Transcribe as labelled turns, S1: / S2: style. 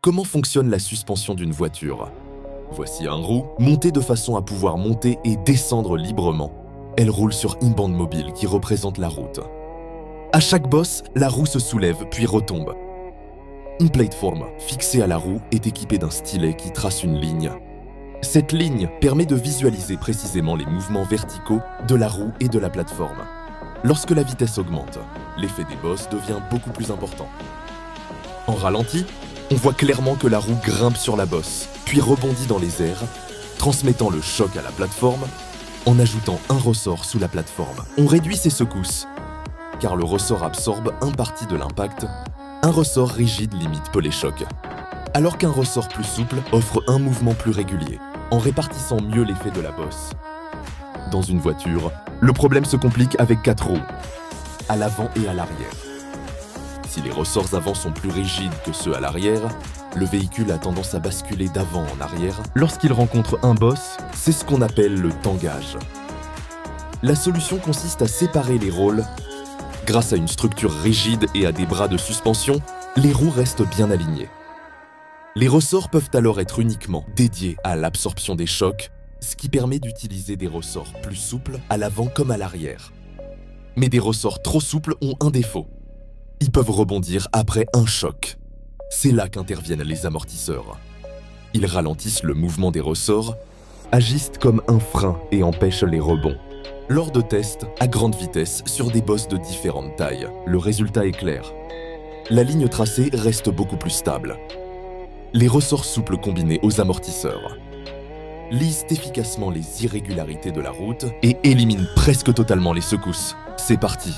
S1: Comment fonctionne la suspension d'une voiture? Voici un roue montée de façon à pouvoir monter et descendre librement. Elle roule sur une bande mobile qui représente la route. À chaque bosse, la roue se soulève puis retombe. Une plateforme fixée à la roue est équipée d'un stylet qui trace une ligne. Cette ligne permet de visualiser précisément les mouvements verticaux de la roue et de la plateforme. Lorsque la vitesse augmente, l'effet des bosses devient beaucoup plus important. En ralenti, on voit clairement que la roue grimpe sur la bosse, puis rebondit dans les airs, transmettant le choc à la plateforme en ajoutant un ressort sous la plateforme. On réduit ces secousses, car le ressort absorbe une partie de l'impact. Un ressort rigide limite peu les chocs, alors qu'un ressort plus souple offre un mouvement plus régulier, en répartissant mieux l'effet de la bosse. Dans une voiture, le problème se complique avec 4 roues, à l'avant et à l'arrière. Si les ressorts avant sont plus rigides que ceux à l'arrière, le véhicule a tendance à basculer d'avant en arrière. Lorsqu'il rencontre un boss, c'est ce qu'on appelle le tangage. La solution consiste à séparer les rôles. Grâce à une structure rigide et à des bras de suspension, les roues restent bien alignées. Les ressorts peuvent alors être uniquement dédiés à l'absorption des chocs, ce qui permet d'utiliser des ressorts plus souples à l'avant comme à l'arrière. Mais des ressorts trop souples ont un défaut. Ils peuvent rebondir après un choc. C'est là qu'interviennent les amortisseurs. Ils ralentissent le mouvement des ressorts, agissent comme un frein et empêchent les rebonds. Lors de tests à grande vitesse sur des bosses de différentes tailles, le résultat est clair. La ligne tracée reste beaucoup plus stable. Les ressorts souples combinés aux amortisseurs lisent efficacement les irrégularités de la route et éliminent presque totalement les secousses. C'est parti!